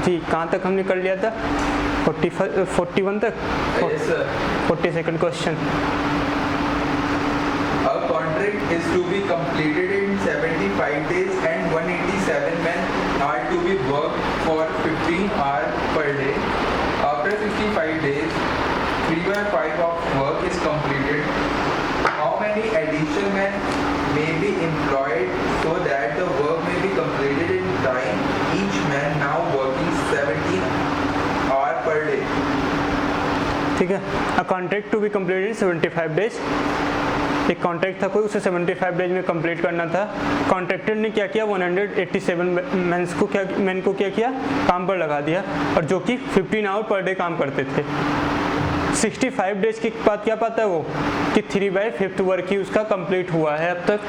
जी कहाँ तक हमने कर लिया था? 41 तक। Yes, sir. 42nd question. A contract is to be completed in 75 days and 187 men are to be worked for 15 hours per day. After 65 days, 3/5 of work is completed. How many additional men may be employed so that the work may be completed in time? Each man now working 17 hours per day. ठीक है, a contract to be completed in 75 days. एक contract था कोई, उसे 75 days में complete करना था। Contractor ने क्या किया, 187 मैन को क्या किया, काम पर लगा दिया, और जो कि 15 आवर पर डे काम करते थे। 65 डेज के बाद क्या पाता है वो कि 3/5 वर्क ही उसका कंप्लीट हुआ है अब तक।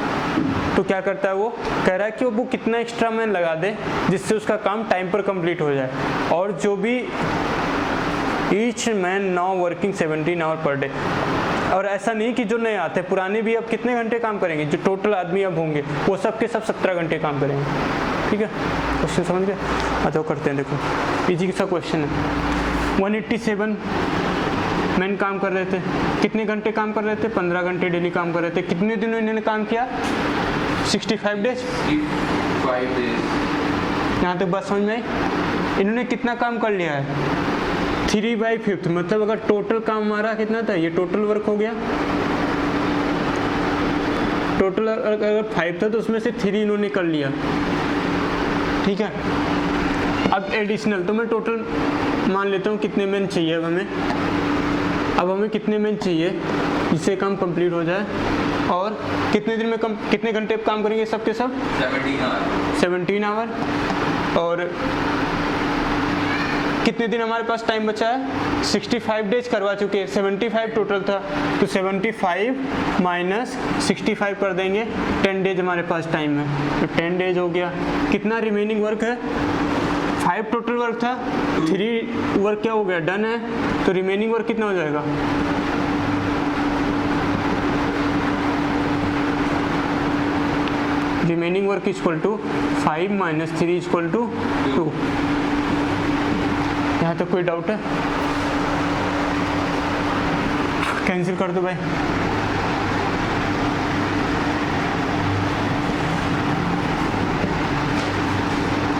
तो क्या करता है, वो कह रहा है कि वो कितना एक्स्ट्रा मैन लगा दे जिससे उसका काम टाइम पर कंप्लीट हो जाए, और जो भी each man now working 17 hour per day. और ऐसा नहीं कि जो नए आते, पुराने भी अब कितने घंटे काम करेंगे, जो टोटल आदमी अब होंगे वो सब के सब 17 घंटे काम करेंगे। ठीक है, क्वेश्चन समझ गए? अच्छा वो करते हैं, देखो इजी सा क्वेश्चन है। 187 मैन काम कर रहे थे, कितने घंटे काम कर रहे थे? 15 घंटे डेली काम कर रहे थे। कितने दिनों इन्होंने काम किया? 65 डेज। 65 days. यहाँ तक बात समझ में आई? इन्होंने कितना काम कर लिया है? 3/5, मतलब अगर टोटल काम हमारा कितना था, ये टोटल वर्क हो गया। टोटल अगर 5 था तो उसमें से 3 इन्होंने कर लिया। ठीक है, अब एडिशनल तो मैं टोटल मान लेता हूँ कितने मैन चाहिए अब हमें कितने मैन चाहिए जिससे काम कंप्लीट हो जाए, और कितने दिन में कितने घंटे काम करेंगे सबके सब? 17 आवर। और कितने दिन हमारे पास टाइम बचा है? 65 डेज करवा चुके हैं, 75 टोटल था, तो 75 माइनस 65 कर देंगे, 10 डेज हमारे पास टाइम है, तो 10 डेज हो गया। कितना रिमेनिंग वर्क है? 5 टोटल वर्क था, 3 वर्क क्या हो गया, डन है, तो रिमेनिंग वर्क कितना हो जाएगा? Remaining work equal to 5 minus 3 equal to 2। यहाँ तक कोई डाउट है? कैंसिल कर दो भाई।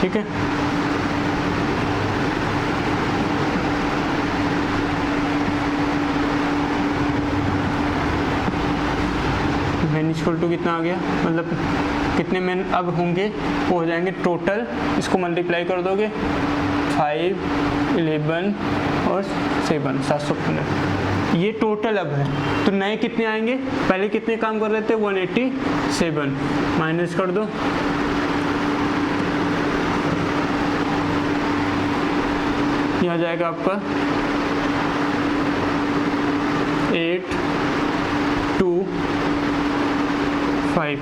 ठीक है, मैन इक्वल टू कितना आ गया, मतलब कितने मैन अब होंगे, वो हो जाएंगे टोटल, इसको मल्टीप्लाई कर दोगे 5, 11 और 7, 715। ये टोटल अब है, तो नए कितने आएंगे? पहले कितने काम कर रहे थे? 187, माइनस कर दो, ये आ जाएगा आपका 8, 2, 5,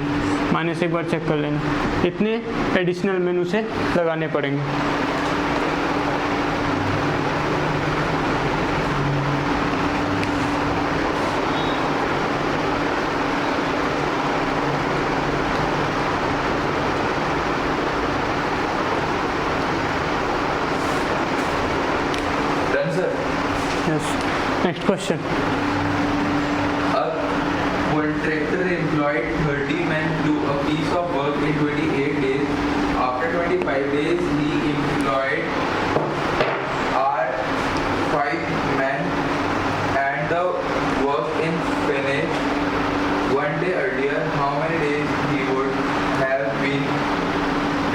माइनस एक बार चेक कर लेना, इतने एडिशनल मेनू से लगाने पड़ेंगे। Next question. A contractor employed 30 men to a piece of work in 28 days. After 25 days, he employed 5 men, and the work is finished 1 day earlier. How many days he would have been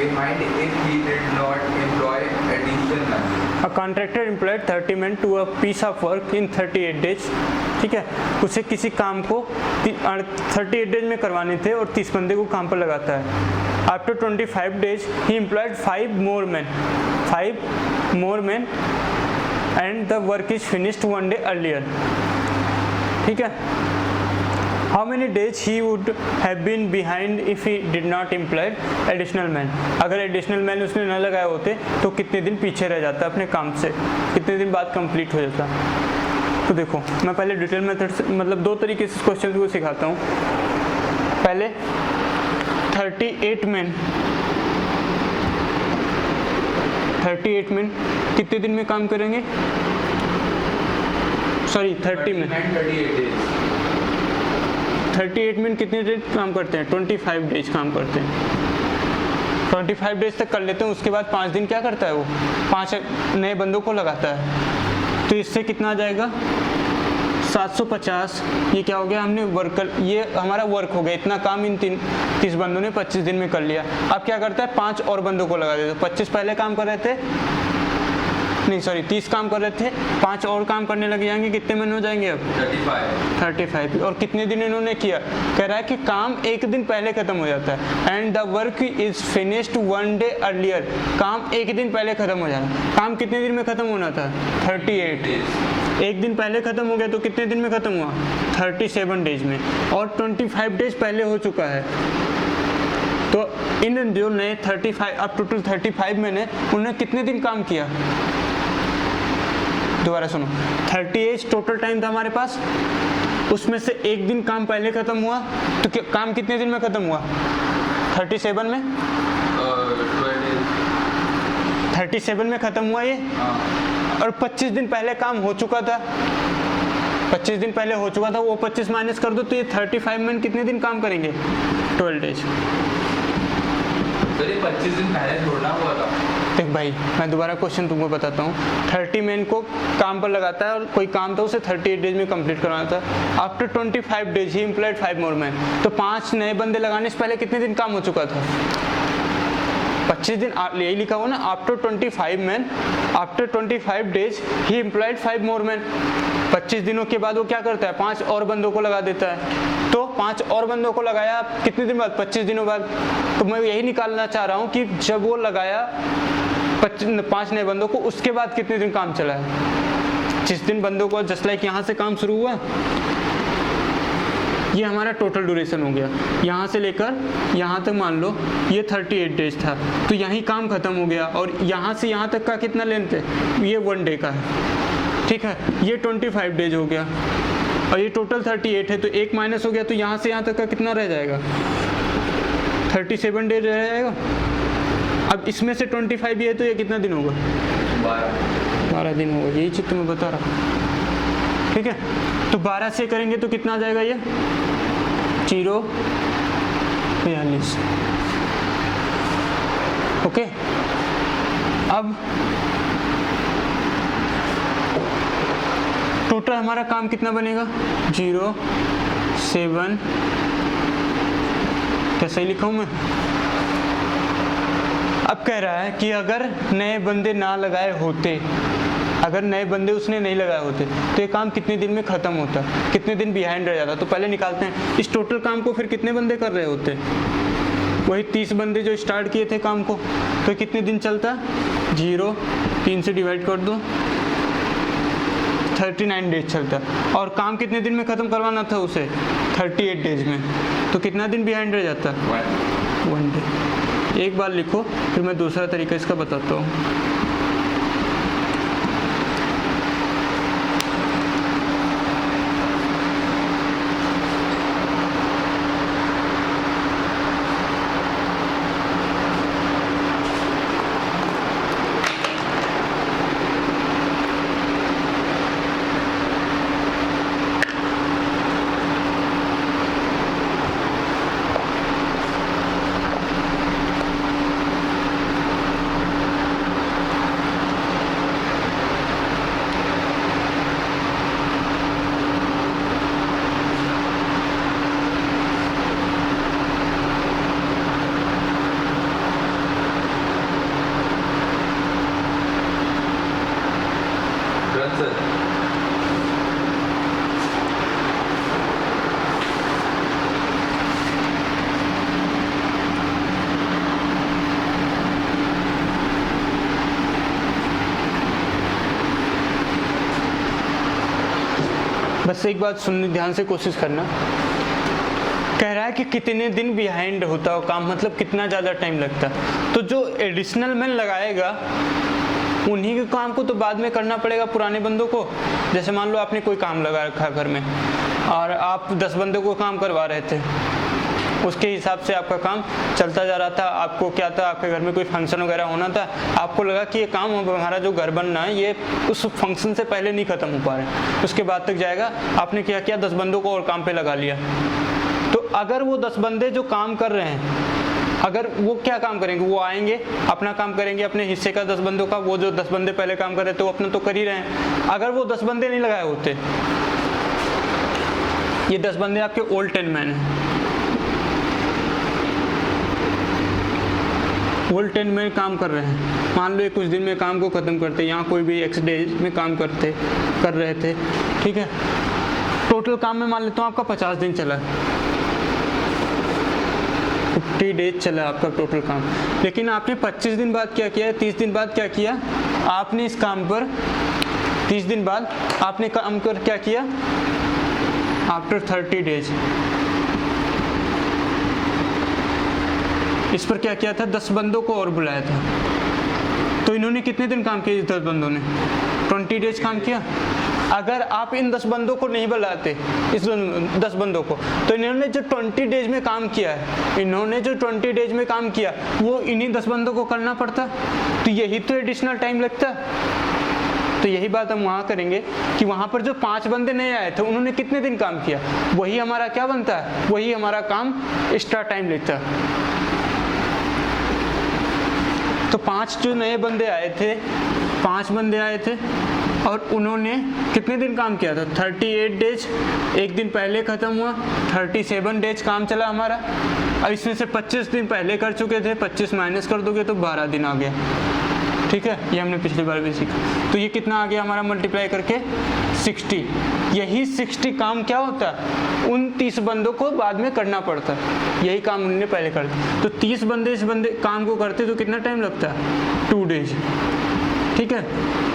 behind if he did not employ additional men? A contractor employed 30 men to a piece of work in 38 days. ठीक है, उसे किसी काम को 38 days में करवाने थे और 30 बंदे को काम पर लगाता है। After 25 days he employed 5 more men and the work is finished 1 day earlier. ठीक है, how many days he would have been behind if he did not employed additional man? अगर एडिशनल मैन उसने न लगाए होते तो कितने दिन पीछे रह जाता अपने काम से, कितने दिन बाद कंप्लीट हो जाता? तो देखो मैं पहले डिटेल मेथड से, मतलब 2 तरीके से क्वेश्चन को सिखाता हूँ। पहले 38 38 मैन कितने दिन में काम करेंगे? सॉरी 30 मैन 38 मैन कितने डेज काम करते हैं? 25 डेज काम करते हैं। 25 डेज तक कर लेते हैं, उसके बाद 5 दिन क्या करता है वो? 5 नए बंदों को लगाता है। तो इससे कितना आ जाएगा? 750। ये क्या हो गया? हमने वर्कर, ये हमारा वर्क हो गया। इतना काम इन 30 बंदों ने 25 दिन में कर लिया। अब क्या करता है? 5 और बंदों को लगा देता है। 25 पहले काम कर रहे थे, नहीं सॉरी 30 काम कर रहे थे, 5 और काम करने लग जाएंगे। कितने महीने हो जाएंगे अब? 35। और कितने दिन इन्होंने किया? कह रहा है कि काम एक दिन पहले खत्म हो जाता है। And the work is finished 1 day earlier. काम एक दिन पहले खत्म हो जाता है। काम कितने दिन में खत्म होना था? 38। एक दिन पहले खत्म हो गया तो कितने दिन में खत्म हुआ? 37 डेज में। और 25 डेज पहले हो चुका है। तो इन जो नए 35 अब टोटल 35 में ने उन्होंने कितने दिन काम किया? दोबारा सुनो, 38 टोटल टाइम था हमारे पास, उसमें से एक दिन काम पहले खत्म हुआ, तो काम कितने दिन में खत्म हुआ? 37 में 37 में खत्म हुआ ये। और 25 दिन पहले काम हो चुका था, 25 दिन पहले हो चुका था, वो 25 माइनस कर दो तो ये 35 में कितने दिन काम करेंगे? 12 डेज। तो ये 25 दिन पहले छोड़ना हुआ था। देख भाई, मैं दोबारा क्वेश्चन तुमको बताता हूँ। 30 मैन को काम पर लगाता है और कोई काम था उसे 38 डेज में कंप्लीट करवाना था। After 25 days he employed 5 more man. तो 5 नए बंदे लगाने से पहले कितने दिन काम हो चुका था? 25 दिन। यही लिखा हुआ ना, after 25 man, after 25 days he employed 5 more man. 25 दिनों के बाद वो क्या करता है? 5 और बंदों को लगा देता है। तो 5 और बंदों को लगाया कितने दिन बाद? 25 दिनों बाद। तो मैं यही निकालना चाह रहा हूँ कि जब वो लगाया 5 नए बंदों को, उसके बाद कितने दिन काम चला है? जिस दिन बंदों को जस्ट लाइक यहाँ से काम शुरू हुआ, ये हमारा टोटल ड्यूरेशन हो गया। यहाँ से लेकर यहाँ तक मान लो ये 38 डेज था, तो यहीं काम खत्म हो गया। और यहाँ से यहाँ तक का कितना लेंथ है? ये 1 डे का है, ठीक है। ये 25 डेज हो गया और ये टोटल 38 है, तो 1 माइनस हो गया, तो यहाँ से यहाँ तक का कितना रह जाएगा? 37 डेज रह जाएगा। अब इसमें से 25 ये है, तो ये कितना दिन होगा? 12 दिन होगा। यही चीज मैं बता रहा हूँ, ठीक है। तो 12 से करेंगे तो कितना आ जाएगा? ये 0.42। ओके। अब टोटल हमारा काम कितना बनेगा? 0.7। क्या सही लिखा हूं मैं? अब कह रहा है कि अगर नए बंदे ना लगाए होते, अगर नए बंदे उसने नहीं लगाए होते तो ये काम कितने दिन में खत्म होता, कितने दिन बिहाइंड रह जाता? तो पहले निकालते हैं इस टोटल काम को। फिर कितने बंदे कर रहे होते? वही 30 बंदे जो स्टार्ट किए थे काम को। तो कितने दिन चलता? 3 से डिवाइड कर दो, 39 डेज चलता। और काम कितने दिन में खत्म करवाना था उसे? 38 डेज में। तो कितना दिन बिहाइंड रह जाता? 1 डे। एक बार लिखो, फिर मैं दूसरा तरीका इसका बताता हूँ। बस एक बात सुनने ध्यान से कोशिश करना। कह रहा है कि कितने दिन बिहाइंड होता हो काम, मतलब कितना ज़्यादा टाइम लगता। तो जो एडिशनल मैन लगाएगा उन्हीं के काम को तो बाद में करना पड़ेगा पुराने बंदों को। जैसे मान लो आपने कोई काम लगा रखा घर में और आप 10 बंदों को काम करवा रहे थे, उसके हिसाब से आपका काम चलता जा रहा था। आपको क्या था, आपके घर में कोई फंक्शन वगैरह होना था, आपको लगा कि ये काम हमारा जो घर बनना है ये उस फंक्शन से पहले नहीं ख़त्म हो पा रहा है, उसके बाद तक जाएगा। आपने क्या किया, 10 बंदों को और काम पे लगा लिया। तो अगर वो 10 बंदे जो काम कर रहे हैं, अगर वो क्या काम करेंगे, वो आएंगे अपना काम करेंगे, अपने हिस्से का 10 बंदों का, वो जो 10 बंदे पहले काम कर रहे थे वो अपना तो कर ही रहे हैं। अगर वो 10 बंदे नहीं लगाए होते, ये 10 बंदे आपके ओल्ड 10 मैन हैं, ओल्ड 10 मैन काम कर रहे हैं। मान लो ये कुछ दिन में काम को ख़त्म करते, यहाँ कोई भी x डेज में काम कर रहे थे, ठीक है। टोटल काम में मान लेता हूँ आपका 50 दिन चला, 50 डेज चला आपका टोटल काम। लेकिन आपने 25 दिन बाद क्या किया, 30 दिन बाद क्या किया, आपने इस काम पर 30 दिन बाद आपने काम कर क्या किया, आफ्टर 30 डेज इस पर क्या किया था, 10 बंदों को और बुलाया था। तो इन्होंने कितने दिन काम किया, 10 बंदों ने 20 डेज काम किया। अगर आप इन 10 बंदों को नहीं बुलाते, इस 10 बंदों को, तो इन्होंने जो 20 डेज में काम किया है, इन्होंने जो 20 डेज में काम किया वो इन्हीं 10 बंदों को करना पड़ता। तो यही तो एडिशनल टाइम लगता। तो यही बात हम वहाँ करेंगे कि वहाँ पर जो 5 बंदे नए आए थे उन्होंने कितने दिन काम किया, वही हमारा क्या बनता है, वही हमारा काम एक्स्ट्रा टाइम लेता है। तो 5 जो नए बंदे आए थे, 5 बंदे आए थे और उन्होंने कितने दिन काम किया था, 38 डेज, एक दिन पहले ख़त्म हुआ, 37 डेज काम चला हमारा। अब इसमें से 25 दिन पहले कर चुके थे, 25 माइनस कर दोगे तो 12 दिन आ गया, ठीक है। ये हमने पिछली बार भी सीखा। तो ये कितना आ गया हमारा मल्टीप्लाई करके 60। यही 60 काम क्या होता है, उन 30 बंदों को बाद में करना पड़ता है, यही काम उन्होंने पहले कर दिया। तो 30 बंदे इस बंदे काम को करते तो कितना टाइम लगता है, 2 डेज, ठीक है।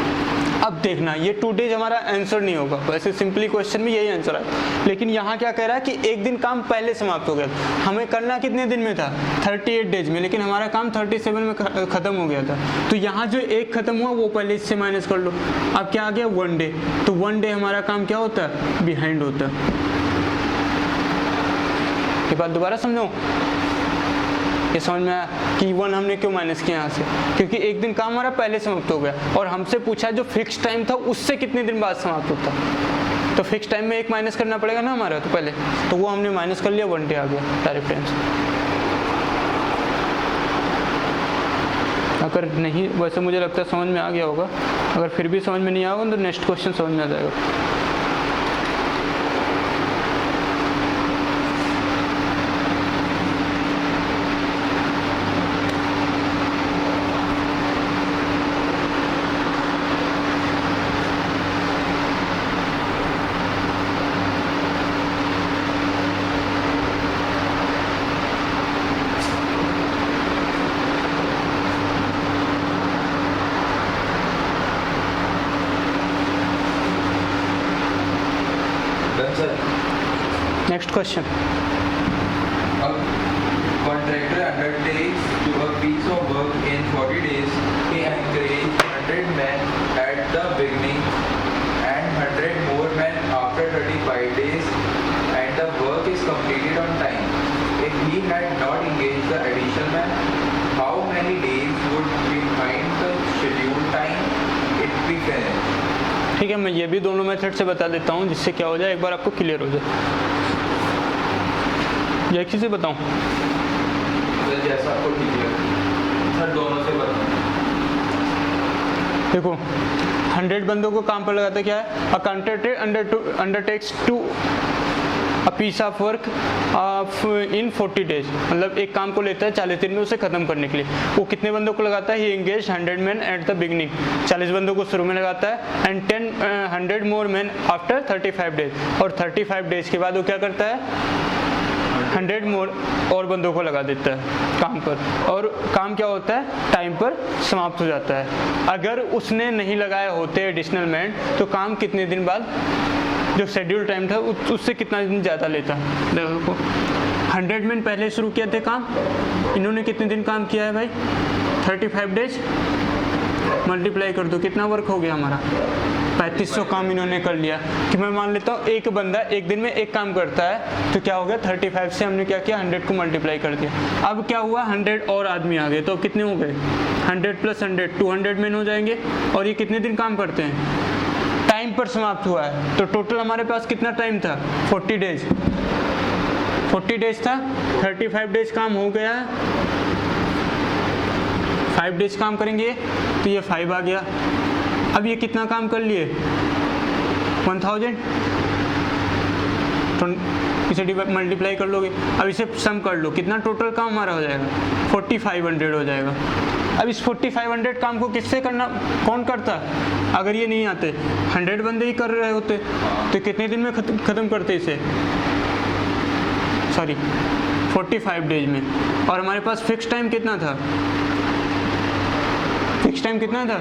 अब देखना ये 2 डेज हमारा आंसर नहीं होगा, वैसे सिंपली क्वेश्चन में यही आंसर है, लेकिन यहाँ क्या कह रहा है कि एक दिन काम पहले समाप्त हो गया। हमें करना कितने दिन में था, 38 डेज में, लेकिन हमारा काम 37 में ख़त्म हो गया था। तो यहाँ जो एक ख़त्म हुआ वो पहले इससे माइनस कर लो। अब क्या आ गया, 1 डे। तो 1 डे हमारा काम क्या होता है, बिहाइंड होता है। ये बात दोबारा समझो, ये समझ में आया कि 1 हमने क्यों माइनस किया यहाँ से, क्योंकि एक दिन काम हमारा पहले समाप्त हो गया और हमसे पूछा जो फिक्स टाइम था उससे कितने दिन बाद समाप्त होता। तो फिक्स टाइम में 1 माइनस करना पड़ेगा ना हमारा, तो पहले तो वो हमने माइनस कर लिया, 1 डे आ गया डायरेक्ट आंसर। अगर नहीं, वैसे मुझे लगता है समझ में आ गया होगा, अगर फिर भी समझ में नहीं आएगा तो नेक्स्ट क्वेश्चन समझ में आ जाएगा। Next question, contractor undertakes to a piece of work in 40 days. He encourages 100 men at the beginning and 100 more men after 35 days, and the work is completed on time. If he had not engaged the additional men, how many days would behind the scheduled time it be finished? ठीक है, मैं ये भी दोनों method से बता देता हूँ जिससे क्या हो जाए, एक बार आपको क्लियर हो जाए। ये किसी से बताऊँ, जैसा आपको ठीक लगे सर, दोनों से बताओ। देखो 100 बंदों को काम पर लगाता क्या है, a contractor undertakes to a piece of work in 40 days, मतलब एक काम को लेता है 40 दिन में उसे खत्म करने के लिए। वो कितने बंदों को लगाता है, he engage 100 man at the beginning, 40 बंदों को शुरू में लगाता है, and 100 more man after 35 days, और 35 डेज के बाद वो क्या करता है, 100 मोर और बंदों को लगा देता है काम पर, और काम क्या होता है, टाइम पर समाप्त हो जाता है। अगर उसने नहीं लगाए होते एडिशनल मैन तो काम कितने दिन बाद, जो शेड्यूल टाइम था उससे कितना दिन ज़्यादा लेता। देखो 100 मैन पहले शुरू किया थे काम, इन्होंने कितने दिन काम किया है भाई, 35 डेज, मल्टीप्लाई कर दो, कितना वर्क हो गया हमारा, 3500 काम इन्होंने कर लिया। कि मैं मान लेता हूँ एक बंदा एक दिन में एक काम करता है, तो क्या हो गया 35 से हमने क्या किया 100 को मल्टीप्लाई कर दिया। अब क्या हुआ 100 और आदमी आ गए, तो कितने हो गए 100 + 100 200 मैन हो जाएंगे। और ये कितने दिन काम करते हैं, टाइम पर समाप्त हुआ है। तो टोटल हमारे पास कितना टाइम था 40 डेज, 40 डेज था। 35 डेज काम हो गया है, 5 डेज काम करेंगे तो ये 5 आ गया। अब ये कितना काम कर लिए 1000, तो इसे मल्टीप्लाई कर लोगे। अब इसे सम कर लो, कितना टोटल काम हमारा हो जाएगा 4500 हो जाएगा। अब इस 4500 काम को किससे करना, कौन करता, अगर ये नहीं आते 100 बंदे ही कर रहे होते तो कितने दिन में ख़त्म करते इसे, सॉरी 45 डेज में। और हमारे पास फिक्स टाइम कितना था, फिक्स टाइम कितना था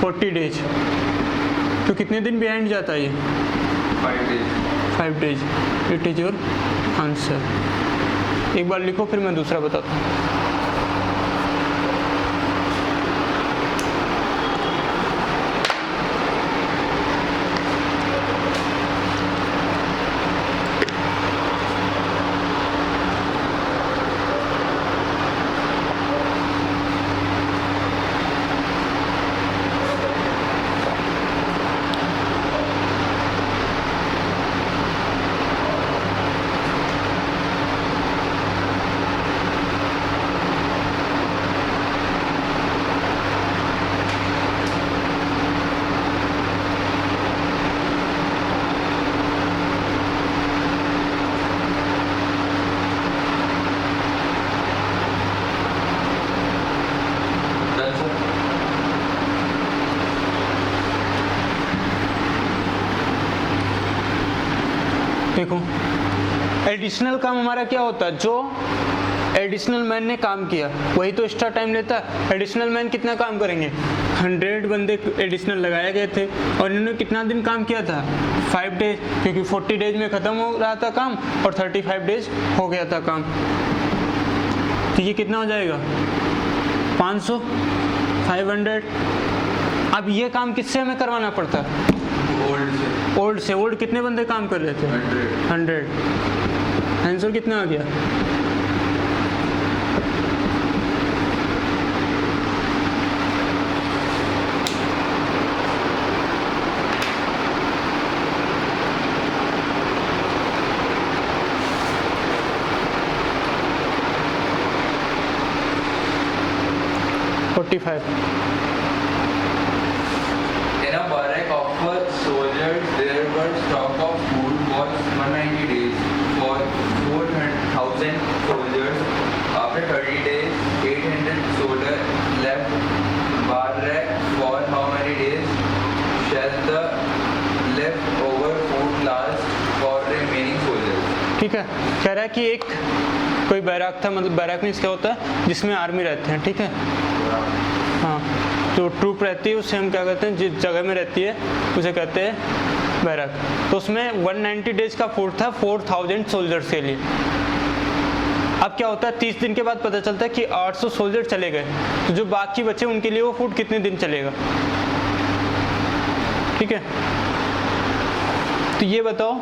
40 डेज। तो कितने दिन बिहाइंड जाता है ये 5 days. It is your answer. एक बार लिखो फिर मैं दूसरा बताता हूँ। देखो एडिशनल काम हमारा क्या होता है, जो एडिशनल मैन ने काम किया वही तो एक्स्ट्रा टाइम लेता है। एडिशनल मैन कितना काम करेंगे, 100 बंदे एडिशनल लगाए गए थे और इन्होंने कितना दिन काम किया था 5 डेज, क्योंकि 40 डेज में ख़त्म हो रहा था काम और 35 डेज हो गया था काम। तो ये कितना हो जाएगा 500 500। अब ये काम किससे हमें करवाना पड़ता, ओल्ड से। ओल्ड कितने बंदे काम कर रहे थे 100। आंसर कितना आ गया, In a barrack of soldiers, there were stock of food for 190 days for 4,000 soldiers. After 30 days, 800 soldiers left barrack. For how many days shall the leftover food last for remaining soldiers? ठीक है। कह रहा है कि एक कोई बैराक था, मतलब बैराक में क्या होता है जिसमें आर्मी रहते हैं, ठीक है। हाँ, तो ट्रूप रहती है उसे हम क्या कहते हैं, जिस जगह में रहती है उसे कहते हैं बैरक। तो उसमें 190 डेज का फूड था 4000 सोल्जर्स के लिए। अब क्या होता है 30 दिन के बाद पता चलता है कि 800 सोल्जर चले गए, तो जो बाकी बचे उनके लिए वो फूड कितने दिन चलेगा, ठीक है। तो ये बताओ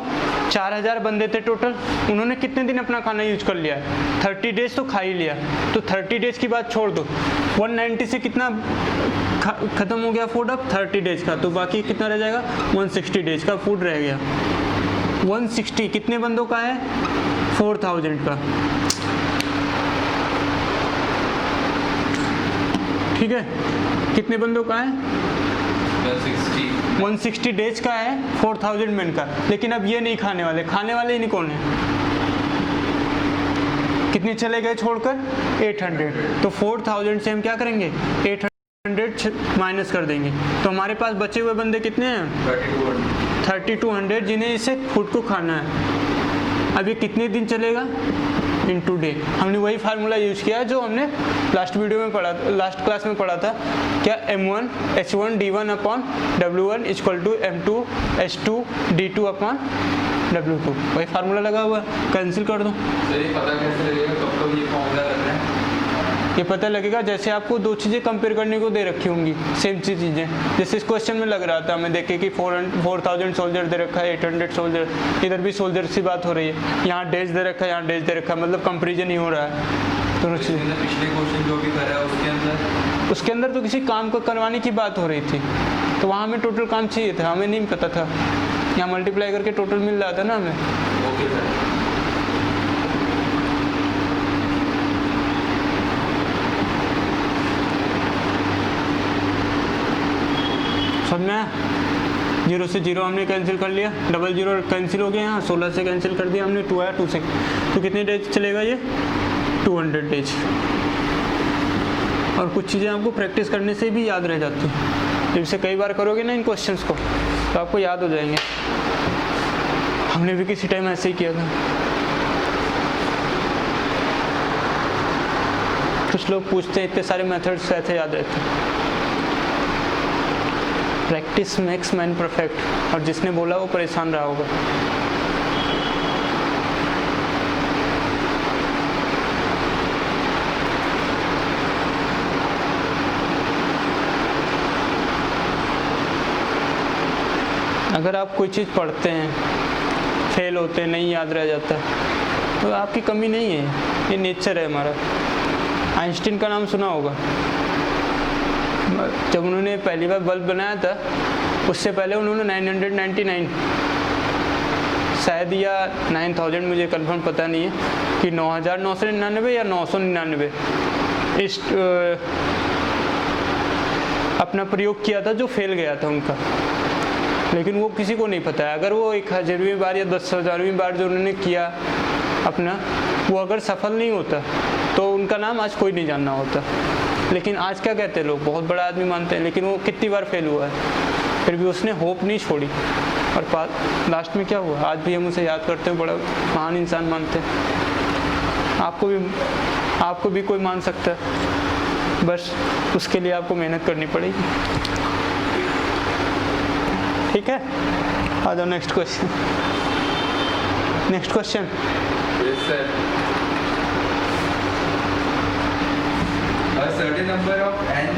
4000 बंदे थे टोटल, उन्होंने कितने दिन अपना खाना यूज कर लिया है 30 डेज तो खा ही लिया, तो 30 डेज की बात छोड़ दो, 190 से कितना खत्म हो गया फूड अब 30 डेज का, तो बाकी कितना रह जाएगा 160 डेज का फूड रह गया। 160 कितने बंदों का है 4000 का, ठीक है। कितने बंदों का है 160 डेज का है 4000 मैन का। लेकिन अब ये नहीं खाने वाले, खाने वाले ही नहीं कौन है, कितने चले गए छोड़कर 800। तो 4000 से हम क्या करेंगे 800 माइनस कर देंगे, तो हमारे पास बचे हुए बंदे कितने हैं 3200 जिन्हें इसे फूड को खाना है। अब ये कितने दिन चलेगा इनटू डे। हमने वही फार्मूला यूज किया जो हमने लास्ट वीडियो में पढ़ा, लास्ट क्लास में पढ़ा था, क्या M1 H1 D1 upon W1 equal to M2 H2 D2 upon W2। वही फार्मूला लगा हुआ है, कैंसिल कर दो। तो ये पता कैसे लगेगा कब कब ये फॉर्मूला लग रहा है, ये पता लगेगा जैसे आपको दो चीज़ें कंपेयर करने को दे रखी होंगी, सेम चीज़ें। जैसे इस क्वेश्चन में लग रहा था हमें देखे कि 4000 सोल्जर दे रखा है, 800 सोल्जर, इधर भी सोल्जर से बात हो रही है, यहाँ डेज दे रखा है, यहाँ डेज दे रखा है, मतलब कंपेरिजन ही हो रहा है दोनों चीज़ें। पिछले क्वेश्चन जो भी करा है उसके अंदर तो किसी काम को करवाने की बात हो रही थी, तो वहाँ हमें टोटल काम चाहिए था, हमें नहीं पता था, यहाँ मल्टीप्लाई करके टोटल मिल रहा था ना हमें। Okay sir. समझ में आया? 0 से 0 हमने कैंसिल कर लिया, डबल 0 कैंसिल हो गया, यहाँ 16 से कैंसिल कर दिया हमने, 2 आया, 2 से, तो कितने डेज चलेगा ये? 200 डेज। और कुछ चीज़ें आपको प्रैक्टिस करने से भी याद रह जाती हैं, जब इसे कई बार करोगे ना इन क्वेश्चंस को तो आपको याद हो जाएंगे। हमने भी किसी टाइम ऐसे ही किया था। कुछ लोग पूछते हैं इतने सारे मेथड्स कैसे याद रहते हैं। प्रैक्टिस मेक्स मैन परफेक्ट, और जिसने बोला वो परेशान रहा होगा। अगर आप कोई चीज़ पढ़ते हैं, फेल होते हैं, नहीं याद रह जाता, तो आपकी कमी नहीं है, ये नेचर है हमारा। आइंस्टीन का नाम सुना होगा। जब उन्होंने पहली बार बल्ब बनाया था, उससे पहले उन्होंने 999 शायद या 9000, मुझे कंफर्म पता नहीं है कि 9999 या 999 इस अपना प्रयोग किया था जो फेल गया था उनका, लेकिन वो किसी को नहीं पता है। अगर वो 1000वीं बार या 10,000वीं बार जो उन्होंने किया अपना, वो अगर सफल नहीं होता तो उनका नाम आज कोई नहीं जानना होता। लेकिन आज क्या कहते हैं लोग, बहुत बड़ा आदमी मानते हैं, लेकिन वो कितनी बार फेल हुआ है, फिर भी उसने होप नहीं छोड़ी, और लास्ट में क्या हुआ, आज भी हम उसे याद करते हैं, बड़ा महान इंसान मानते हैं। आपको भी कोई मान सकता है, बस उसके लिए आपको मेहनत करनी पड़ेगी। ठीक है, आ जाओ next question. Next question. Yes, sir. A certain number of n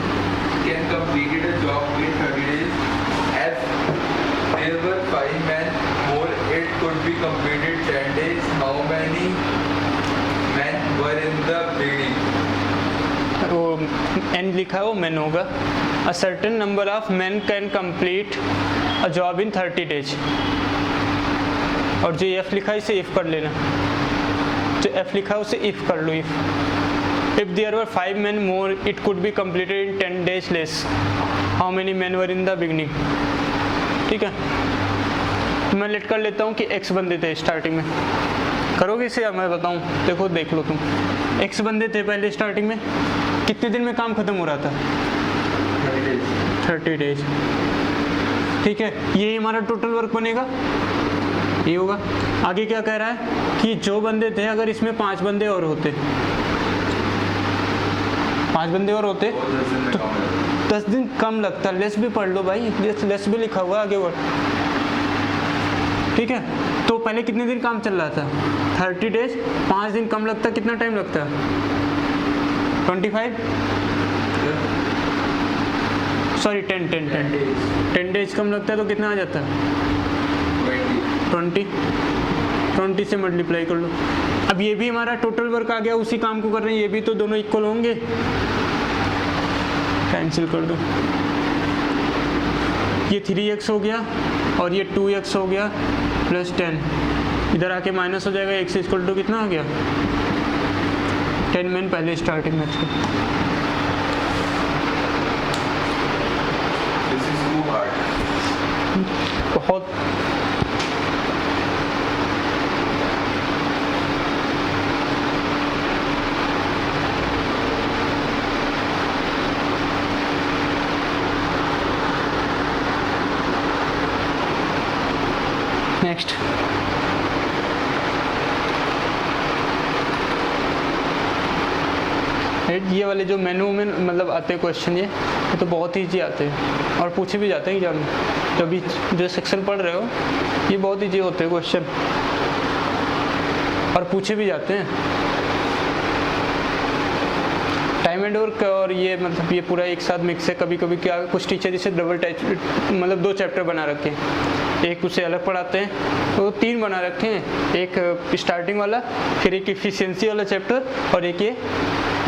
can complete a job in 30 days. As there were 5 men more, it could be completed 10 days. How many men were in the beginning? वो n लिखा है वो men होगा। A certain number of men can complete a job in 30 days। और जो f लिखा है इसे if कर लेना, जो f लिखा है उसे if कर लो। If there were 5 men more, it could be completed in 10 days less. How many men were in the beginning? ठीक है, मैं लेट कर लेता हूँ कि x बंदे थे स्टार्टिंग में। करोगे इसे या मैं बताऊँ? देखो, देख लो तुम, x बंदे थे पहले स्टार्टिंग में, कितने दिन में काम खत्म हो रहा था? 30 डेज। ठीक है, ये हमारा टोटल वर्क बनेगा, ये होगा। आगे क्या कह रहा है कि जो बंदे थे, अगर इसमें 5 बंदे और होते, 5 बंदे और होते तो 10 दिन कम लगता। लेस भी पढ़ लो भाई, लेस भी लिखा हुआ आगे वर्ड। ठीक है, तो पहले कितने दिन काम चल रहा था? 30 डेज, 5 दिन कम लगता, कितना टाइम लगता? 25, सॉरी 10 डेज कम लगता है, तो कितना आ जाता है? 20 से मल्टीप्लाई कर लो। अब ये भी हमारा टोटल वर्क आ गया, उसी काम को कर रहे हैं, ये भी तो दोनों इक्वल होंगे, कैंसिल कर दो। ये 3x हो गया और ये 2x हो गया प्लस 10, इधर आके माइनस हो जाएगा। x इक्वल टू कितना आ गया? 10 मैन पहले स्टार्टिंग में थे। बहुत नेक्स्ट ये वाले जो मेनू में मतलब आते हैं क्वेश्चन, ये तो बहुत ईजी आते हैं और पूछे भी जाते हैं एग्जाम में। तो अभी जो सेक्शन पढ़ रहे हो ये बहुत ईजी होते हैं क्वेश्चन और पूछे भी जाते हैं। टाइम एंड वर्क और ये मतलब ये पूरा एक साथ मिक्स है। कभी कभी क्या कुछ टीचर इसे डबल टाइप मतलब 2 चैप्टर बना रखे हैं, एक उसे अलग पढ़ाते हैं, तो 3 बना रखे हैं, एक स्टार्टिंग वाला, फिर एक इफिशिएंसी वाला चैप्टर और एक ये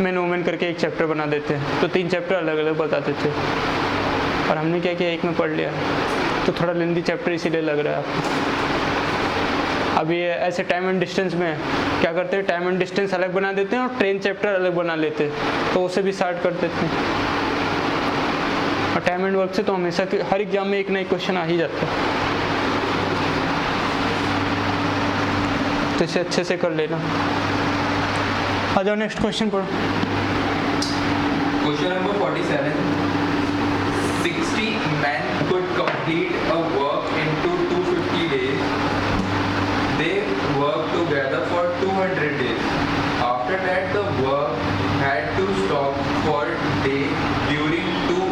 मैन वूमेन करके एक चैप्टर बना देते हैं। तो 3 चैप्टर अलग अलग बताते थे और हमने क्या किया, एक में पढ़ लिया। तो थोड़ा लेंदी चैप्टर इसीलिए लग रहा है आपको। अभी ऐसे टाइम एंड डिस्टेंस में क्या करते हैं, टाइम एंड डिस्टेंस अलग बना देते हैं और ट्रेन चैप्टर अलग बना लेते हैं, तो उसे भी स्टार्ट कर देते हैं। और टाइम एंड वर्क से तो हमेशा हर एग्जाम में एक ना एक क्वेश्चन आ ही जाता है, तो इसे अच्छे से कर लेना। आ जाओ नेक्स्ट क्वेश्चन पढ़ो। Question number 47. 60 men could complete a work into 250 days. They worked together for 200 days. After that, the work had to stop for a day during too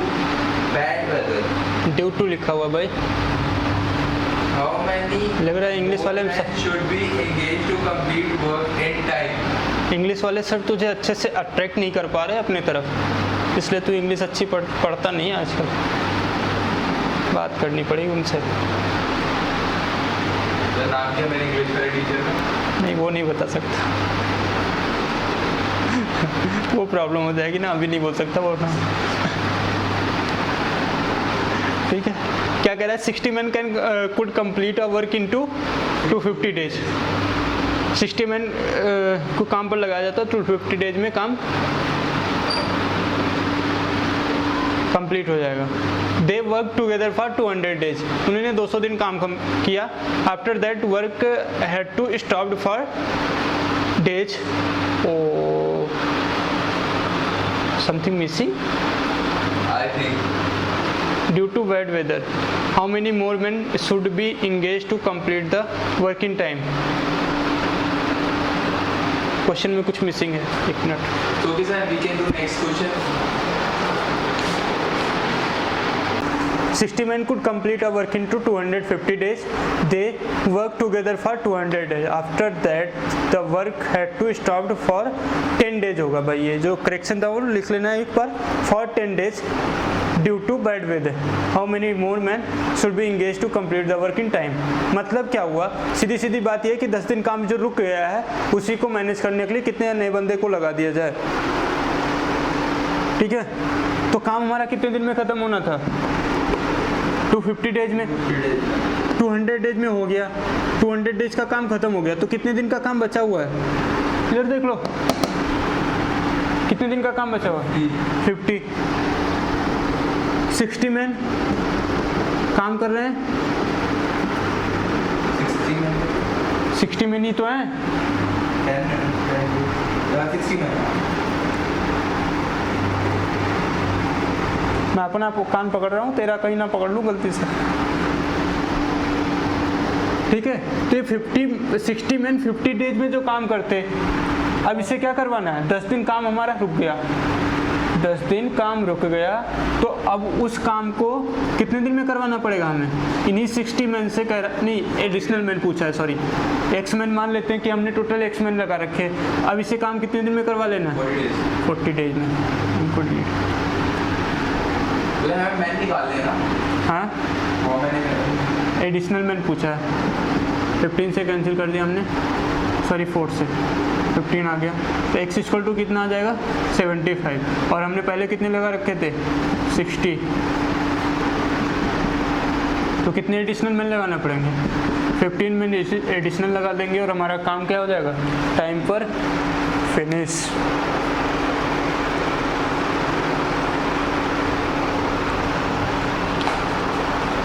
bad weather. Due to लिखा हुआ भाई, How many लग रहा है English वाले में men should be engaged to complete work in time? English वाले sir तुझे अच्छे से अट्रैक्ट नहीं कर पा रहे अपने तरफ, इसलिए तू इंग्लिश अच्छी पढ़ता नहीं है आजकल। बात करनी पड़ेगी उनसे। तो नाम क्या मेरे इंग्लिश वाले टीचर का? नहीं, वो नहीं बता सकता वो प्रॉब्लम हो जाएगी ना, अभी नहीं बोल सकता वो नाम। ठीक है, क्या कह रहा है, 60 man can could complete a work in 250 days. 60 man को काम पर लगाया जाता है, 250 डेज में काम कंप्लीट हो जाएगा। They work together for 200 days, उन्होंने 200 दिन काम किया। After that work had to stopped for days. Oh something missing I think. Due to bad weather. How many more man should be engage to complete the work in time. Question में कुछ missing है, 1 minute. So okay, sir, we can do next question. 60 men could complete a work into 250 days. They worked together for 200 days. After that, the work had to stop for 10 days होगा भाई, ये जो correction था वो लिख लेना एक बार। For 10 days due to bad weather. How many more men should be engaged to complete the work in time? मतलब क्या हुआ, सीधी सीधी बात ये है कि 10 दिन काम जो रुक गया है उसी को मैनेज करने के लिए कितने नए बंदे को लगा दिया जाए। ठीक है, तो काम हमारा कितने दिन में खत्म होना था, 250 डेज में। 200 डेज में हो गया, 200 डेज का काम खत्म हो गया, तो कितने दिन का काम बचा हुआ है, क्लियर देख लो, कितने दिन का काम बचा हुआ है, 50। 60 मैन काम कर रहे हैं, 60 में नहीं तो है, 60 में। मैं अपना कान पकड़ रहा हूँ, तेरा कहीं ना पकड़ लूँ गलती से। ठीक है, तो ये 60 मैन 50 डेज में जो काम करते, अब इसे क्या करवाना है, 10 दिन काम हमारा रुक गया, 10 दिन काम रुक गया, तो अब उस काम को कितने दिन में करवाना पड़ेगा हमें, इन्हीं 60 मैन से नहीं एडिशनल मैन पूछा है, सॉरी एक्स मैन मान लेते हैं कि हमने टोटल एक्स मैन लगा रखे। अब इसे काम कितने दिन में करवा लेना है, 40 डेज में। तो हमें मैन निकाल लेना। हाँ, एडिशनल मैन पूछा है, 15 से कैंसिल कर दिया हमने, सॉरी 4 से 15 आ गया, तो x इक्वल टू कितना आ जाएगा, 75, और हमने पहले कितने लगा रखे थे, 60, तो कितने एडिशनल मैन लगाना पड़ेंगे, 15 में एडिशनल लगा देंगे और हमारा काम क्या हो जाएगा, टाइम पर फिनिश।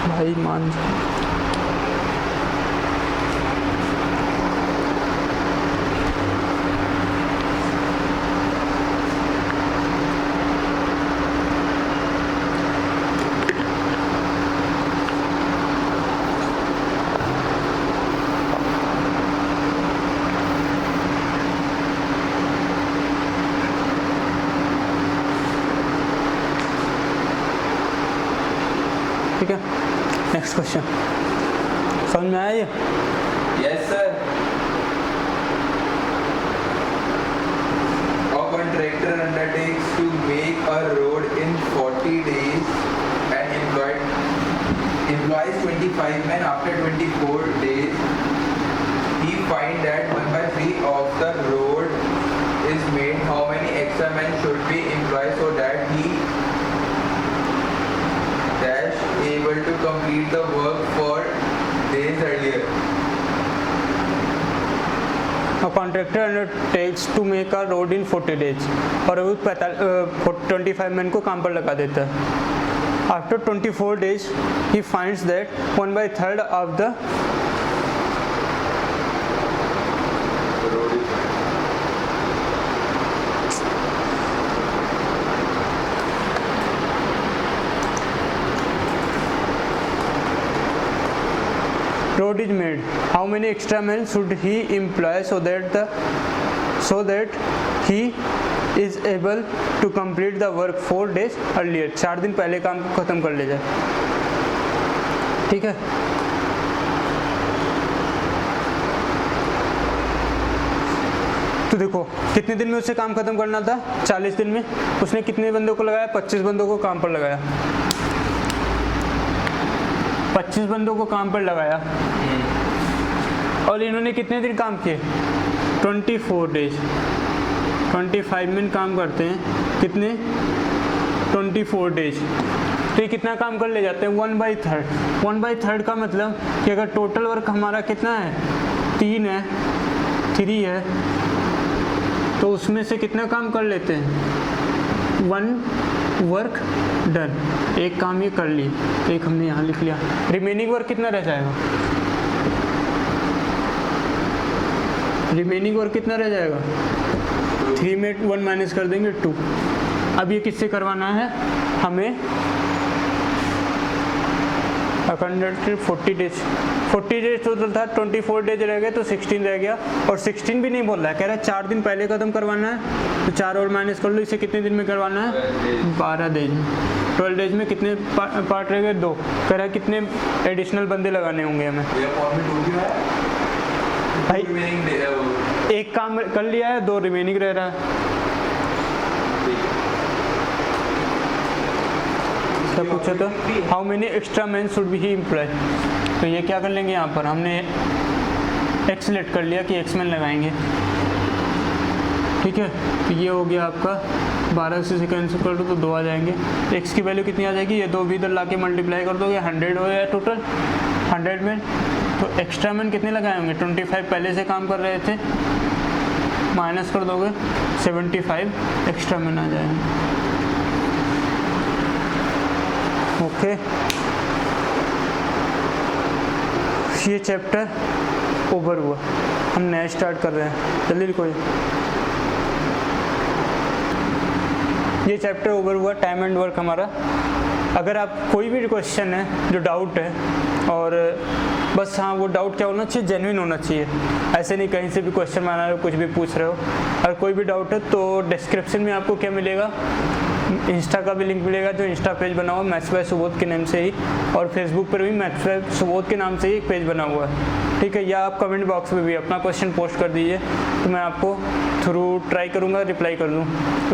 भाई मान ठीक है, नेक्स्ट क्वेश्चन समझ में आया ये? Yes sir. A contractor undertakes to how many extra men should be employed so that he dash able to complete the work 4 days earlier. A contractor undertakes to make a road in 40 days और वो 25 man को काम पर लगा देता है. After 24 days, he finds that 1/3 of the road is made. How many extra men should he employ so that he is able to complete the work 4 days earlier? 4 दिन पहले काम को खत्म कर ले जाए. ठीक है. तो देखो कितने दिन में उसे काम खत्म करना था? 40 दिन में. उसने कितने बंदों को लगाया? 25 बंदों को काम पर लगाया. 25 बंदों को काम पर लगाया और इन्होंने कितने दिन काम किए? 24 डेज. 25 मिनट काम करते हैं कितने? 24 डेज. तो ये कितना काम कर ले जाते हैं? 1/3. 1/3 का मतलब कि अगर टोटल वर्क हमारा कितना है? 3 है तो उसमें से कितना काम कर लेते हैं? 1 वर्क डन. एक काम ये कर ली, एक हमने यहाँ लिख लिया. रिमेनिंग वर्क कितना रह जाएगा? रिमेनिंग वर्क कितना रह जाएगा? 3 में 1 माइनस कर देंगे 2. अब ये किससे करवाना है हमें? 40 डेज टोटल था. 24 डेज रह गए तो 16 रह गया. और 16 भी नहीं बोल रहा है, कह रहा है 4 दिन पहले खत्म करवाना है. तो 4 और माइनस कर लो. इसे कितने दिन में करवाना है? 12 डेज में. 12 डेज में कितने पार्ट रह गए? 2. कह रहा है कितने एडिशनल बंदे लगाने होंगे हमें? भाई एक काम कर लिया है, 2 रिमेनिंग रह रहा है. सब पूछा था how many extra man should be he employ. तो ये क्या कर लेंगे? यहाँ पर हमने एक्स सेलेक्ट कर लिया कि एक्स मैन लगाएंगे. ठीक है. तो ये हो गया आपका 12 से कैंसिल कर दो तो 2 आ जाएंगे. एक्स की वैल्यू कितनी आ जाएगी? ये 2 भी इधर ला के मल्टीप्लाई कर दोगे 100 हो गया टोटल 100 में. तो एक्स्ट्रा मैन कितने लगाए होंगे? 25 पहले से काम कर रहे थे, माइनस कर दोगे 75 एक्स्ट्रा मैन आ जाएंगे. ओके. ये चैप्टर ओवर हुआ. हम नया स्टार्ट कर रहे हैं. जल्दी लिखो. ये चैप्टर ओवर हुआ. टाइम एंड वर्क हमारा. अगर आप कोई भी क्वेश्चन है जो डाउट है, और बस हाँ वो डाउट क्या होना चाहिए? जेन्युइन होना चाहिए. ऐसे नहीं कहीं से भी क्वेश्चन बना रहे हो, कुछ भी पूछ रहे हो. अगर कोई भी डाउट है तो डिस्क्रिप्शन में आपको क्या मिलेगा? इंस्टा का भी लिंक मिलेगा, जो इंस्टा पेज बना हुआ मैथ्स बाय सुबोध के नाम से ही. और फेसबुक पर भी मैथ्स बाय सुबोध के नाम से ही एक पेज बना हुआ है. ठीक है. या आप कमेंट बॉक्स में भी अपना क्वेश्चन पोस्ट कर दीजिए, तो मैं आपको थ्रू ट्राई करूँगा रिप्लाई कर दूँ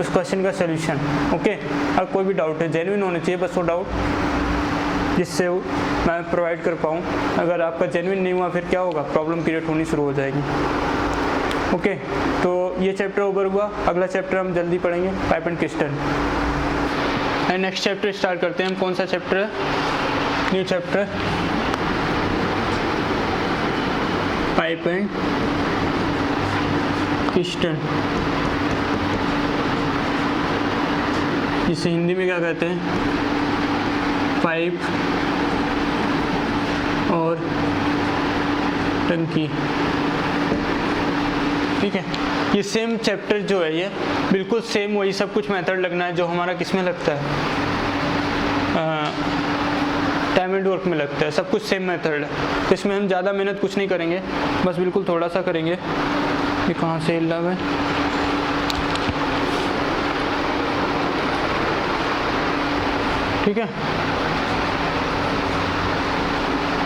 उस क्वेश्चन का सोल्यूशन. ओके. अगर कोई भी डाउट है जेन्युइन होना चाहिए, बस वो डाउट जिससे मैं प्रोवाइड कर पाऊँ. अगर आपका जेन्युइन नहीं हुआ फिर क्या होगा? प्रॉब्लम क्रिएट होनी शुरू हो जाएगी. ओके. तो ये चैप्टर ओवर हुआ. अगला चैप्टर हम जल्दी पढ़ेंगे, pipe and crystal. And next chapter start करते हैं हम. कौन सा चैप्टर है? New chapter pipe and crystal. इसे हिंदी में क्या कहते हैं? पाइप और टंकी. ठीक है. ये सेम चैप्टर जो है ये बिल्कुल सेम वही सब कुछ मेथड लगना है जो हमारा किस में लगता है? टाइम एंड वर्क में लगता है. सब कुछ सेम मेथड है. तो इसमें हम ज़्यादा मेहनत कुछ नहीं करेंगे, बस बिल्कुल थोड़ा सा करेंगे. ये कहाँ से हिल रहा है? ठीक है.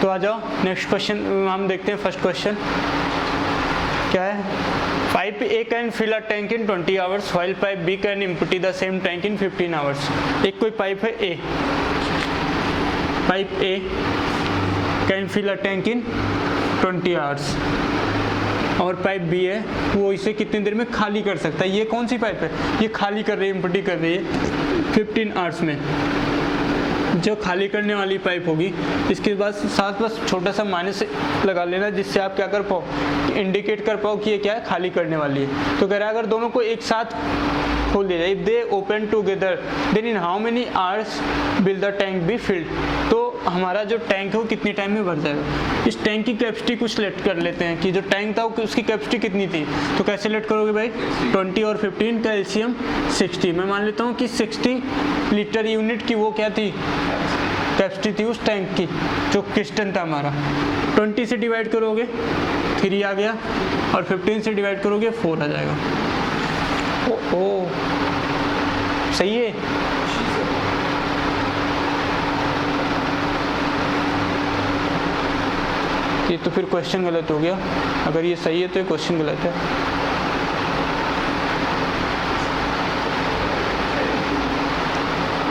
तो आ जाओ नेक्स्ट क्वेश्चन हम देखते हैं. फर्स्ट क्वेश्चन क्या है? Pipe A can fill a tank in 20 hours while pipe B can empty the same tank in 15 hours. एक कोई पाइप है A. Pipe A can fill a tank in 20 hours. और pipe B है वो इसे कितनी देर में खाली कर सकता है। ये कौन सी पाइप है, ये खाली कर रही है, एम्प्टी कर रही है 15 आवर्स में। जो खाली करने वाली पाइप होगी इसके बाद साथ बस छोटा सा माइनस लगा लेना, जिससे आप क्या कर पाओ, इंडिकेट कर पाओ कि ये क्या है, खाली करने वाली है। तो कह रहा है अगर दोनों को एक साथ खोल दिया जाए, if they open together then in how many hours will the tank be filled, तो हमारा जो टैंक है वो कितनी टाइम में भर जाएगा। इस टैंक की कैपेसिटी कुछ लेट कर लेते हैं कि जो टैंक था उसकी कैपेसिटी कितनी थी, तो कैसे लेट करोगे भाई, 20 और 15 का एलसीएम 60। मैं मान लेता हूँ कि 60 लीटर यूनिट की वो क्या थी, कैपेसिटी थी उस टैंक की, जो पिस्टन था हमारा। 20 से डिवाइड करोगे 3 आ गया, और 15 से डिवाइड करोगे 4 आ जाएगा। ओ सही है। ये तो फिर क्वेश्चन गलत हो गया, अगर ये सही है तो ये क्वेश्चन गलत है।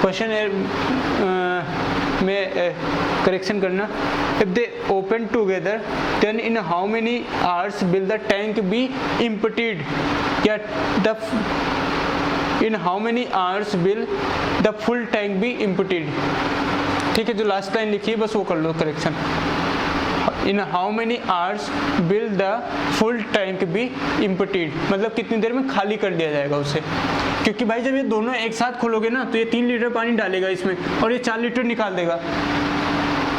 क्वेश्चन में करेक्शन करना, if they open together then in how many hours will the tank be emptied, या the in how many hours will the full tank be emptied. ठीक है, जो लास्ट लाइन लिखी है बस वो कर लो correction, in how many hours will the full tank be emptied, मतलब कितनी देर में खाली कर दिया जाएगा उसे। क्योंकि भाई जब ये दोनों एक साथ खोलोगे ना तो ये 3 लीटर पानी डालेगा इसमें और ये 4 लीटर निकाल देगा,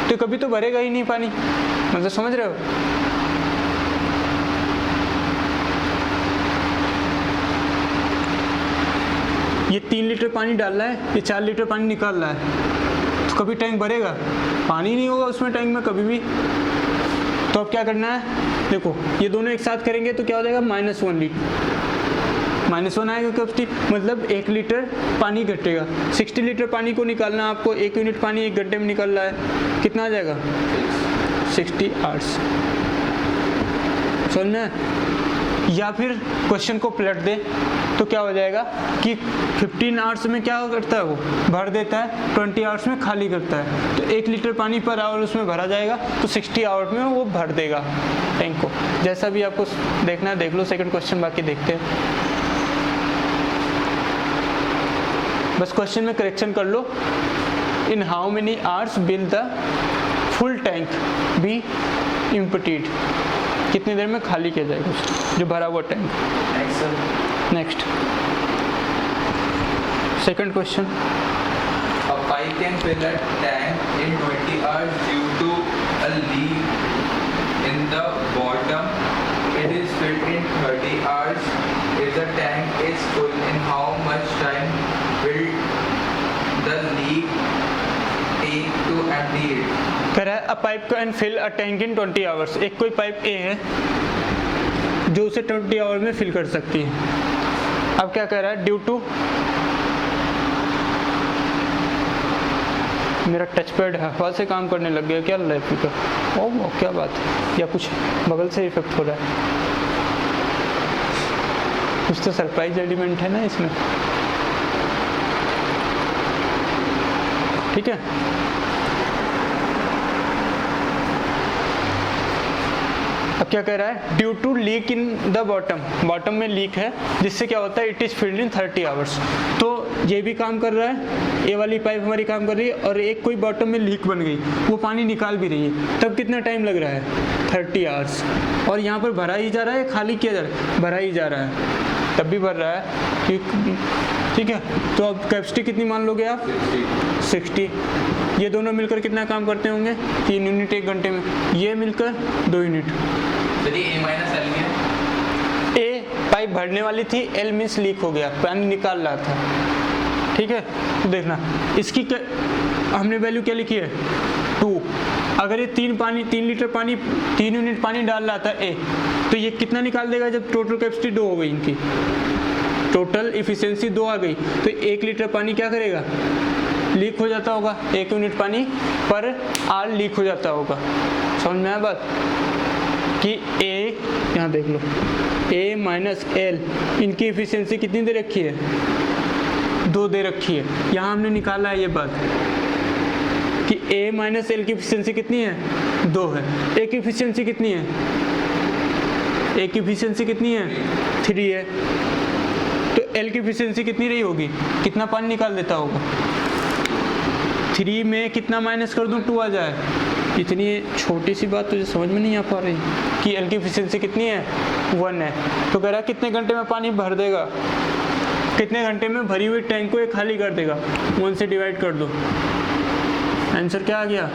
तो कभी तो भरेगा ही नहीं पानी, मतलब समझ रहे हो। ये 3 लीटर पानी डाल रहा है, ये 4 लीटर पानी निकाल रहा है, तो कभी टैंक भरेगा, पानी नहीं होगा उसमें टैंक में कभी भी। तो अब क्या करना है, देखो ये दोनों एक साथ करेंगे तो क्या हो जाएगा, -1 लीटर, -1 आएगा कैपेसिटी, मतलब 1 लीटर पानी घटेगा। 60 लीटर पानी को निकालना आपको, 1 यूनिट पानी 1 घंटे में निकल रहा है, कितना आ जाएगा, 60 आवर्स। समझना है। या फिर क्वेश्चन को पलट दे तो क्या हो जाएगा कि 15 आवर्स में क्या करता है, वो भर देता है, 20 आवर्स में खाली करता है, तो 1 लीटर पानी पर आवर उसमें भरा जाएगा, तो 60 आवर्स में वो भर देगा टैंक को। जैसा भी आपको देखना है देख लो, सेकंड क्वेश्चन बाकी देखते हैं। बस क्वेश्चन में करेक्शन कर लो, in how many hours will the full tank be emptied, कितनी देर में खाली किया जाएगा जो भरा हुआ टैंक। Next second question, A pipe can fill a tank in 20 hours due to a leak in the bottom. It is filled in 30 hours. If the tank is full, in how much time will the leak take to empty it? कह रहा है a pipe can fill a tank in 20 hours. एक कोई pipe ए है जो उसे 20 our में fill कर सकती है। अब क्या कह रहा है, ड्यू टू, मेरा टच पैड हवा से काम करने लग गया क्या लैपटॉप का, ओह क्या बात है, या कुछ बगल से इफेक्ट हो रहा है, कुछ तो सरप्राइज एलिमेंट है ना इसमें। ठीक है, अब क्या कह रहा है, due to leak in the bottom, bottom में लीक है जिससे क्या होता है, it is filled in 30 hours. तो ये भी काम कर रहा है, ये वाली पाइप हमारी काम कर रही है, और एक कोई बॉटम में लीक बन गई, वो पानी निकाल भी रही है, तब कितना टाइम लग रहा है, 30 आवर्स। और यहाँ पर भरा ही जा रहा है, खाली किया जा रहा है, भरा ही जा रहा है, तब भी भर रहा है। ठीक है, तो अब कैपेसिटी कितनी मान लोगे आप, 60। ये दोनों मिलकर कितना काम करते होंगे, 3 यूनिट 1 घंटे में, ये मिलकर 2 यूनिट। A माइनस एल में, ए पाइप भरने वाली थी, एल मीन्स लीक हो गया, पानी निकाल रहा था। ठीक है, तो देखना इसकी हमने वैल्यू क्या लिखी है, 2। अगर ये 3 लीटर पानी 3 यूनिट पानी डाल रहा था ए, तो ये कितना निकाल देगा जब टोटल कैपेसिटी 2 हो गई, इनकी टोटल इफिशियंसी 2 आ गई, तो 1 लीटर पानी क्या करेगा, लीक हो जाता होगा, 1 यूनिट पानी पर आर लीक हो जाता होगा। समझ में आया बात कि ए, यहाँ देख लो, ए माइनस एल, इनकी इफिशियंसी कितनी दे रखी है, 2 दे रखी है। यहाँ हमने निकाला है ये बात कि ए माइनस एल की इफिशियंसी कितनी है, 2 है। ए की इफिशियंसी कितनी है, ए की इफिशियंसी कितनी है 3 है, तो एल की इफिशियंसी कितनी रही होगी, कितना पानी निकाल देता होगा, 3 में कितना माइनस कर दूं 2 आ जाए। इतनी छोटी सी बात तुझे समझ में नहीं आ पा रही कि एल की इफिशियंसी कितनी है 1 है। तो कह रहा कितने घंटे में पानी भर देगा, कितने घंटे में भरी हुई टैंक को ये खाली कर देगा, 1 से डिवाइड कर दो, आंसर क्या आ गया।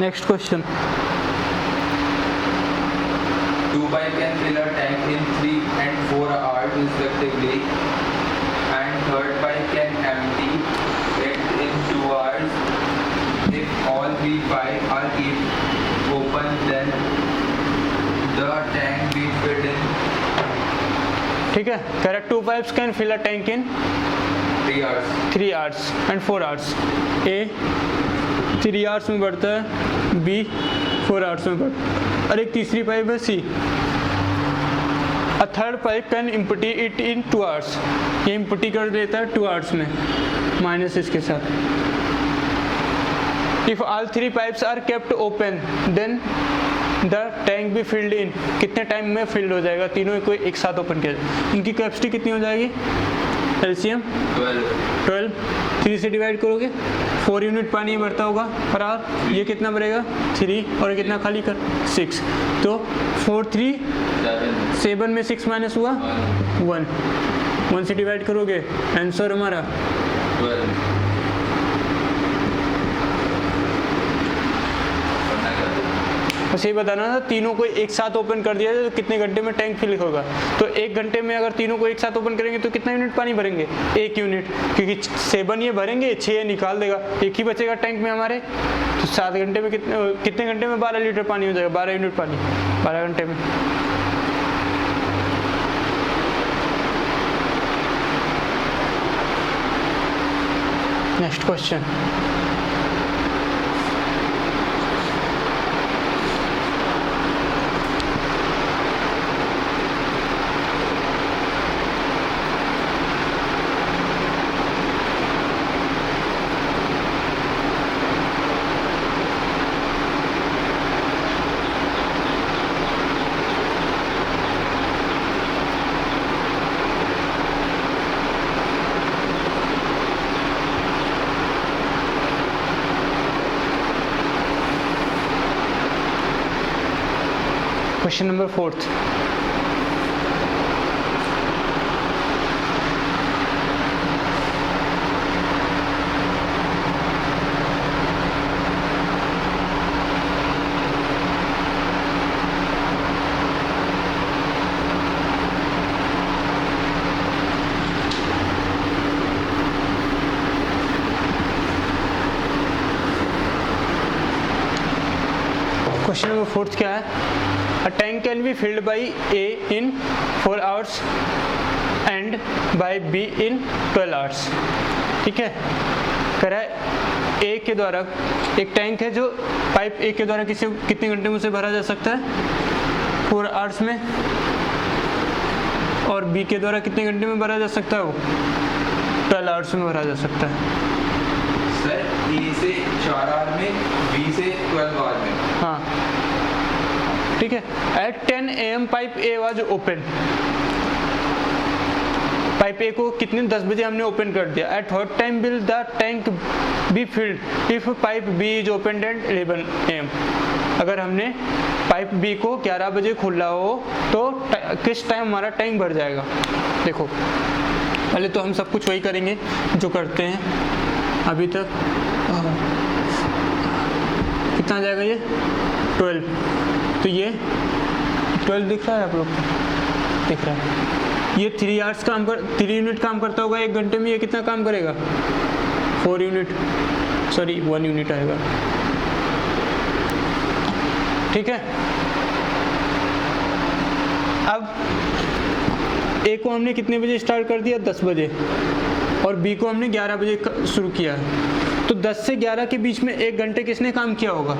Next question, 2 pipe can fill a tank in 3 and 4 hours respectively, and third pipe can empty it in 2 hours. If all 3 pipes are kept open, then the tank be filled in ठीक है, correct 2 pipes can fill a tank in 3 hours. 3 hours and 4 hours। A 3 hours में बढ़ता है, B 4 hours में बढ़ता है, और एक तीसरी पाइप है सी। A third pipe can empty it in 2 hours, ये इम्पटी कर देता है 2 hours में, माइनस इसके साथ। If all 3 pipes are kept open then the tank be filled in, कितने टाइम में फिल्ड हो जाएगा, तीनों को एक साथ ओपन किया जाए। इनकी कैपेसिटी कितनी हो जाएगी, एलसीएम 12, 3 से डिवाइड करोगे 4 यूनिट पानी भरता होगा पर आवर, ये कितना भरेगा 3, और ये कितना खाली कर 6, तो 4 3 7 में 6 माइनस हुआ 1 से डिवाइड करोगे, आंसर हमारा 12. बस ये बताना था, तीनों को एक साथ ओपन कर दिया जाए तो कितने घंटे में टैंक फिल होगा। तो 1 घंटे में अगर तीनों को एक साथ ओपन करेंगे तो कितना यूनिट पानी भरेंगे, 1 यूनिट, क्योंकि 7 ये भरेंगे, 6 निकाल देगा, 1 ही बचेगा टैंक में हमारे। तो 7 घंटे में कितने घंटे में 12 लीटर पानी हो जाएगा, 12 यूनिट पानी 12 घंटे में। Next question, question number 4। Question number 4 क्या है, a tank can be filled by A in 4 hours and by B in 12 hours। ठीक है, कह रहा है A के द्वारा एक टैंक है जो पाइप A के द्वारा कितने घंटे में उसे भरा जा सकता है 4 hours में, और B के द्वारा कितने घंटे में भरा जा सकता है वो 12 hours में भरा जा सकता है। सर A से 4 hour में, B से 12 hour में। हाँ ठीक है, at 10 AM pipe A was open, pipe A को कितने 10 बजे हमने ओपन कर दिया। At what time will the tank be filled if pipe B is open at 11 AM। अगर हमने पाइप बी को 11 बजे खोला हो तो किस टाइम हमारा टैंक भर जाएगा। देखो पहले तो हम सब कुछ वही करेंगे जो करते हैं अभी तक। कितना जाएगा ये 12, तो ये 12 दिख रहा है आप लोग को, दिख रहा है। ये 3 hours काम कर 3 यूनिट काम करता होगा 1 घंटे में, ये कितना काम करेगा 4 यूनिट, सॉरी 1 यूनिट आएगा। ठीक है, अब ए को हमने कितने बजे स्टार्ट कर दिया 10 बजे, और बी को हमने 11 बजे शुरू किया है। तो 10 से 11 के बीच में 1 घंटे किसने काम किया होगा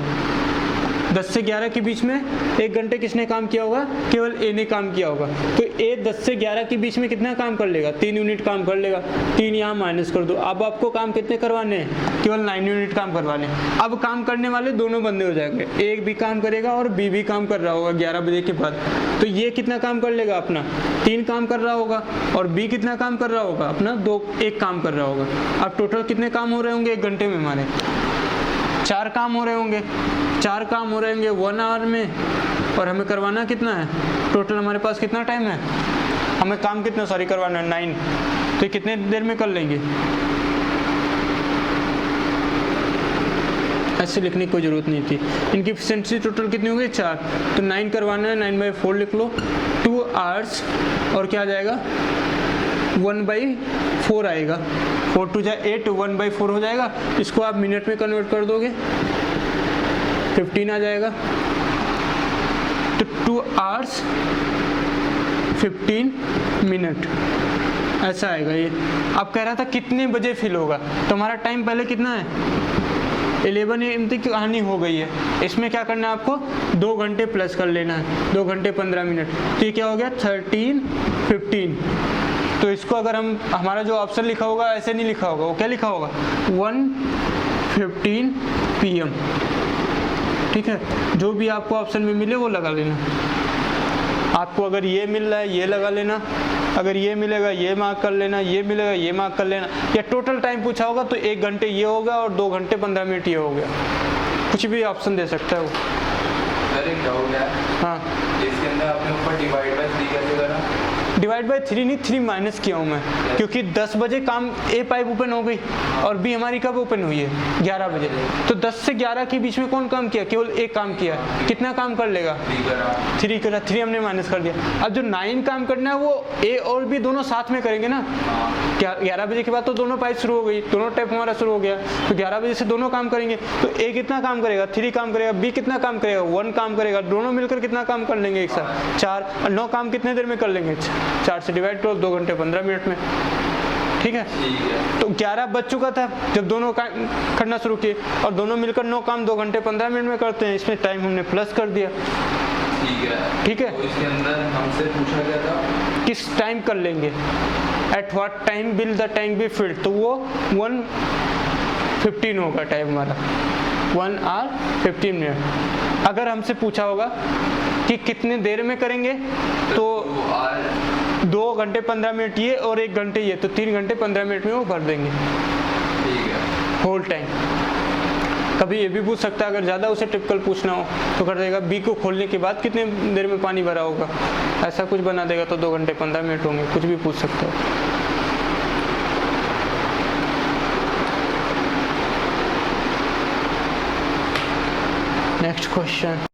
10 से 11 के बीच में 1 घंटे किसने काम किया होगा? केवल ए ने काम किया होगा। तो ए 10 से 11 के बीच में कितना काम कर लेगा? 3 यूनिट काम कर लेगा। 3 यहाँ माइनस कर दो। अब आपको काम कितने करवाने हैं? केवल 9 यूनिट काम करवाने हैं। अब काम करने वाले दोनों बंदे हो जाएंगे, ए भी काम करेगा और बी भी काम कर रहा होगा 11 बजे के बाद। तो ये कितना काम कर लेगा? अपना 3 काम कर रहा होगा, और बी कितना काम कर रहा होगा? अपना 1 काम कर रहा होगा। अब टोटल कितने काम हो रहे होंगे 1 घंटे में? हमारे 4 काम हो रहे होंगे। 4 काम हो रहे होंगे 1 आवर में, और हमें करवाना कितना है? टोटल हमारे पास कितना टाइम है? हमें काम कितना करवाना है? 9। तो कितने देर में कर लेंगे? ऐसे लिखने की कोई ज़रूरत नहीं थी। इनकी एफिशिएंसी टोटल कितनी होगी? 4। तो 9 करवाना है, 9/4 लिख लो। 2 आवर्स, और क्या आ जाएगा? 1/4 आएगा। 4 2 जा 8, 1/4 हो जाएगा। इसको आप मिनट में कन्वर्ट कर दोगे, 15 आ जाएगा। तो 2 आवर्स 15 मिनट ऐसा आएगा ये। अब कह रहा था कितने बजे फिल होगा, तो हमारा टाइम पहले कितना है? 11 AM तक कहानी हो गई है। इसमें क्या करना है आपको? 2 घंटे प्लस कर लेना है, 2 घंटे 15 मिनट। तो ये क्या हो गया? 13:15। तो इसको अगर हमारा जो ऑप्शन लिखा होगा ऐसे नहीं लिखा होगा, वो क्या लिखा होगा? 1:15 PM। ठीक है, जो भी आपको ऑप्शन में मिले वो लगा लेना। आपको अगर ये मिल रहा है ये लगा लेना, अगर ये मिलेगा ये मार्क कर लेना, ये मिलेगा ये मार्क कर लेना। या टोटल टाइम पूछा होगा तो 1 घंटे ये होगा और 2 घंटे 15 मिनट ये हो गया। कुछ भी ऑप्शन दे सकता है वो। सर एक डाउट है। हाँ, इसके अंदर आपने ऊपर डिवाइड बाय 3 कैसे करा? डिवाइड बाय 3 नहीं, 3 माइनस किया हूँ मैं, क्योंकि 10 बजे काम ए पाइप ओपन हो गई और बी हमारी कब ओपन हुई है? 11 बजे। तो 10 से 11 के बीच में कौन काम किया? केवल एक काम किया। कितना काम कर लेगा? 3 करा। 3 हमने माइनस कर दिया। अब जो 9 काम करना है वो ए और बी दोनों साथ में करेंगे ना। 11 बजे के बाद तो दोनों पाइप शुरू हो गई, दोनों टाइप हमारा शुरू हो गया। तो 11 बजे से दोनों काम करेंगे। तो ए कितना काम करेगा? 3 काम करेगा। बी कितना काम करेगा? 1 काम करेगा। दोनों मिलकर कितना काम कर लेंगे एक साथ? 4। और 9 काम कितने देर में कर लेंगे? 4 से डिवाइड करो, 2 घंटे 15 मिनट में। ठीक है, तो 11 बज चुका था जब दोनों काम करना शुरू किए, और दोनों मिलकर 9 काम 2 घंटे 15 मिनट में करते हैं। इसमें टाइम हमने प्लस कर दिया। ठीक है, तो इसके अंदर हमसे पूछा गया था किस टाइम कर लेंगे? Eight what time will the tank be filled? तो वो 1:15 होगा टाइम हमारा, 1 आवर 15 मिनट। अगर हमसे पूछा होगा कि कितने देर में करेंगे, तो 2 घंटे 15 मिनट ये और 1 घंटे ये, तो 3 घंटे 15 मिनट में वो भर देंगे। ठीक है, होल टाइम। कभी ये भी पूछ सकता है, अगर ज़्यादा उसे टिपिकल पूछना हो तो कर देगा बी को खोलने के बाद कितने देर में पानी भरा होगा, ऐसा कुछ बना देगा तो 2 घंटे 15 मिनट होंगे। कुछ भी पूछ सकता है। Next question.